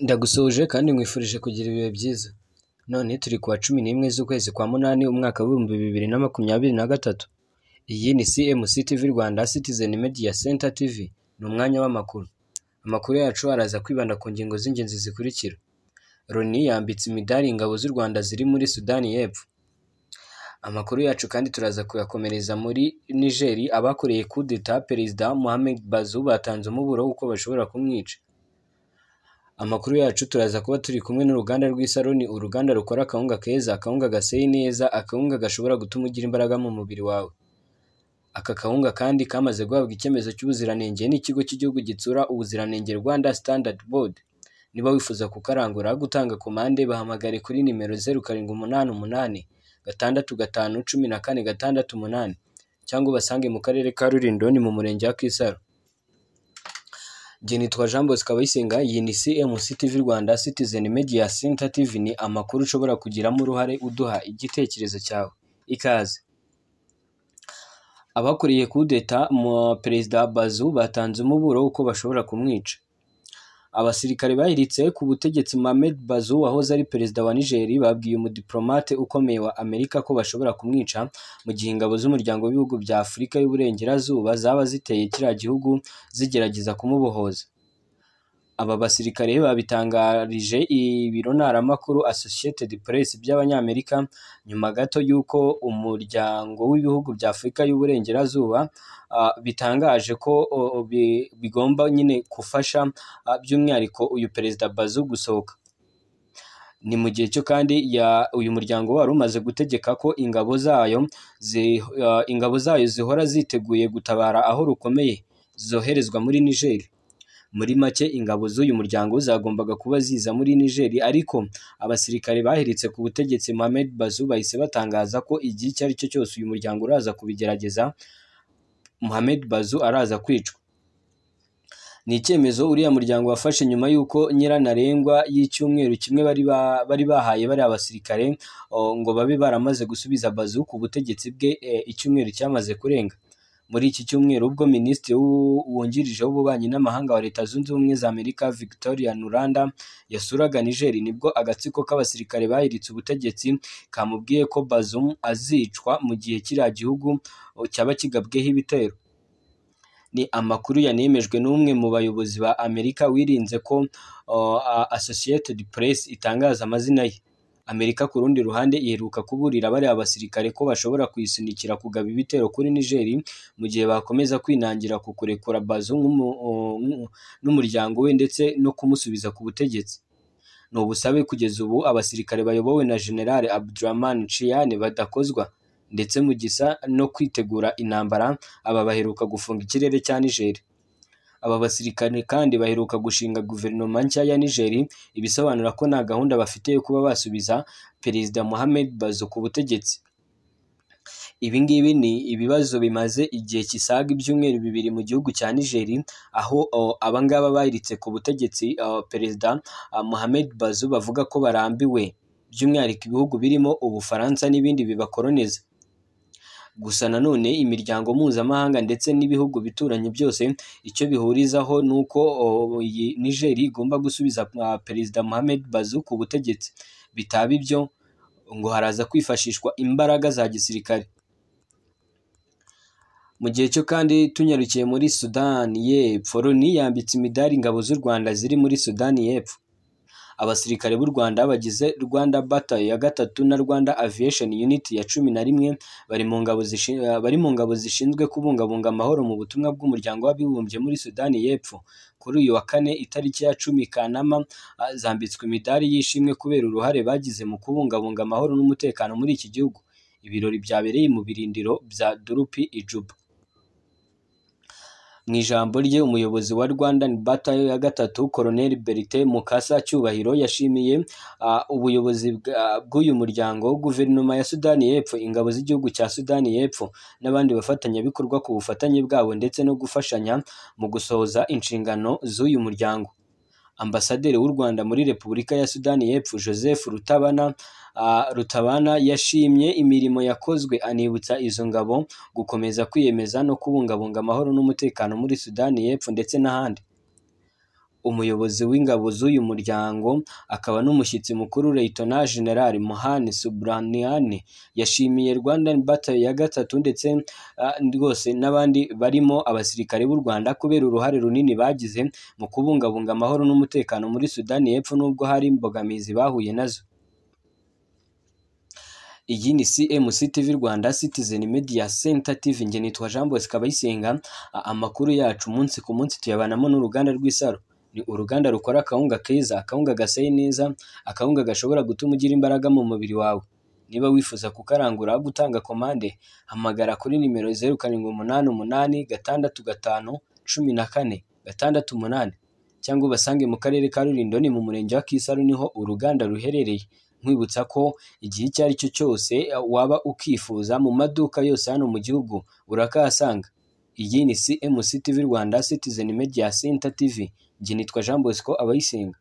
Ndagusuhuje kandi nkwifurije kugira ibihe byiza. None turi kuwa 11 z'ukwezi kwa munani umwaka w'ibihumbi 2023. Iyi ni CMC TV Rwanda Citizen Media Center TV. Ni umwanya w'amakuru. Amakuru yacu araza kwibanda ku ngingo z'ingenzi zikurikira. Loni yambitse imidari ingabo z'u Rwanda ziri muri Sudani y'Epfo. Amakuru yacu kandi turaza kuyakomereza muri Niger, abakoreye coup d'etat Perezida Mohamed Bazoum batanze umuburo uko bashobora kumwica. Amakuru yacu turaza kuba turi kumwe n'uruganda rw'Isaroni, uruganda rukora akawunga keza, akawunga gaseye neza, akawunga gashobora gutuma ugira imbaraga mu mubiri wawe. Aka kawunga kandi kamaze guhabwa icyemezo cy'ubuziranenge n'ikigo cy'igihugu gitsura ubuziranenge Rwanda Standard Board. Niba wifuza kukarangura, gutanga komande bahamagare kuri nimero 0788 655 cyangwa ubasange mu karere ka Rulindo ni mu murenge wa Kisaro. Nitwa Jean Bosco Kabayisenga, iyi ni CMC TV Rwanda Citizen Media Center TV. Ni amakuru ushobora kugiramo uruhare uduha igitekerezo cyawe. Ikaze. Abakoreye coup d'etat mu Perezida Bazoum batanze umuburo uko bashobora kumwica. Abasirikare bahiritse ku butegetsi Mohamed Bazoum wahoze ari perezida wa Niger babwiye umudiplomate ukomeye wa Amerika ko bashobora kumwica mu gihe ingabo z'umuryango w'ibihugu bya Afurika y'Uburengerazuba zaba ziteye kiriya gihugu zigerageza kumubohoza. Aba basirikare babitangarije ibiro ntaramakuru Associated Press by'Abanyamerika nyuma gato y'uko umuryango w'ibihugu bya Afurika y'Uburengerazuba bitangaje ko bigomba nyine gufasha by'umwihariko uyu Perezida Bazoum gusohoka. Ni mu gihe cyo kandi uyu muryango wari umaze gutegeka ko ingabo zayo zihora ziteguye gutabara aho rukomeye zoherezwa muri Niger. Muri make ingabo z'uyu muryango zagombaga kuba ziza muri Niger, ariko abasirikare bahiritse ku butegetsi Mohamed Bazoum bahise batangaza ko igihe icyo ari cyo cyose uyu muryango uraza kubigerageza, Mohamed Bazoum araza kwicwa. Ni icyemezo uriya muryango wafashe nyuma y'uko nyirantarengwa y'icyumweru kimwe bari bahaye bari abasirikare ngo babe baramaze gusubiza Bazoum ku butegetsi bwe. Icyumweru cyamaze kurenga. Muri iki cyumweru ubwo Minisitiri wungirije w'ububanyi n'amahanga wa Leta Zunze Ubumwe za Amerika Victoria Nuland yasuraga Niger, nibwo agatsiko k'abasirikare bahiritse ubutegetsi kamubwiye ko Bazoum azicwa mu gihe kiriya gihugu cyaba kigabweho ibitero. Ni amakuru yanemejwe n'umwe mu bayobozi ba Amerika wirinze ko Associated Press itangaza amazina ye. Amerika ku rundi ruhande iheruka kuburira bari abasirikare ko bashobora kuyisunikira kugaba ibitero kuri Niger mu gihe bakomeza kwinangira ku kurekura Bazoum n'umuryango we ndetse no kumusubiza ku butegetsi. Ni ubusabe kugeza ubu abasirikare bayobowe na General Abdurrahman Chiani badakozwa, ndetse mu gisa no kwitegura intambara aba baheruka gufunga ikirere cya Niger. Aba basirikare kandi baheruka gushinga guverinoma nshya ya Niger, ibisobanura ko nta gahunda bafite yo kuba basubiza Perezida Mohamed Bazoum ku butegetsi. Ibi ngibi ni ibibazo bimaze igihe kisaga ibyumweru bibiri mu gihugu cya Niger, aho abangaba bahiritse ku butegetsi Perezida Mohamed Bazoum bavuga ko barambiwe, by'umwihariko ibihugu birimo Ubufaransa n'ibindi bibakoloniza. Gusa nanone imiryango mpuzamahanga ndetse n'ibihugu bituranye byose icyo bihurizaho ni uko Niger igomba gusubiza Perezida Mohamed Bazoum ku butegetsi. Bitaba ibyo ngo haraza kwifashishwa imbaraga za gisirikare. Mu gihe cyo kandi tunyarukiye muri Sudani y'Epfo, Loni yambitse imidari ingabo z'u Rwanda ziri muri Sudani y'Epfo. Abasirikare b'u Rwanda bagize Rwanda Battalion ya 3 na Rwanda Aviation Unit ya 11 bari mu ngabo zishinzwe kubungabunga amahoro mu butumwa bw'umuryango w'abibumbye muri Sudani y'Epfo. Kuri uyu wa kane itariki ya 10 Kanama zambitswe imidari y'ishimwe kubera uruhare bagize mu kubungabunga amahoro n'umutekano muri iki gihugu. Ibirori byabereye mu birindiro bya Durupi i Juba. Mu ijambo rye umuyobozi wa Rwandan Battalion ya 3 Colonel Bertin Mukasa Cyubahiro yashimiye ubuyobozi bw'uyu muryango, guverinoma ya Sudani y'Epfo, ingabo z'igihugu cya Sudani y'Epfo n'abandi bafatanyabikorwa ku bufatanye bwabo ndetse no gufashanya mu gusohoza inshingano z'uyu muryango. Ambasaderi w'u Rwanda muri Repubulika ya Sudani y'Epfo Joseph Rutabana yashimye imirimo yakozwe, anibutsa izo ngabo gukomeza kwiyemeza no kubungabunga amahoro n'umutekano muri Sudani y'Epfo ndetse n'ahandi. umuyobozi w'ingabo z'uyu muryango akaba n'umushyitsi mukuru Lieutenant General Mohane Subramanian yashimiye Rwandan Battalion ya gatatu ndetse rwose n'abandi barimo abasirikare b'u Rwanda kubera uruhare runini bagize mu kubungabunga amahoro n'umutekano muri Sudani y'Epfo nubwo hari imbogamizi bahuye nazo. Iyi ni CMC TV Rwanda Citizen Media Center TV, nge nitwa Jean Bosco Abayisenga. Amakuru yacu umunsi ku munsi tuyabanamo n'uruganda rw'Isaro. Ni uruganda rukora akawunga keza, akawunga gaseye neza, akawunga gashobora gutuma ugira imbaraga mu mubiri wawe. Niba wifuza kukarangura gutanga komande, hamagara kuri nimero 0788651468 cyangwa ubasange mu karere ka Rulindo ni mu murenge wa Kisaro niho uruganda ruherereye. Nkwibutsa ko igihe icyo ari cyo cyose waba ukifuza mu maduka yose hano mu gihugu urakahasanga. Iyi ni CMC TV Rwanda Citizen Media Center TV, nge nitwa Jean Bosco Abayisenga.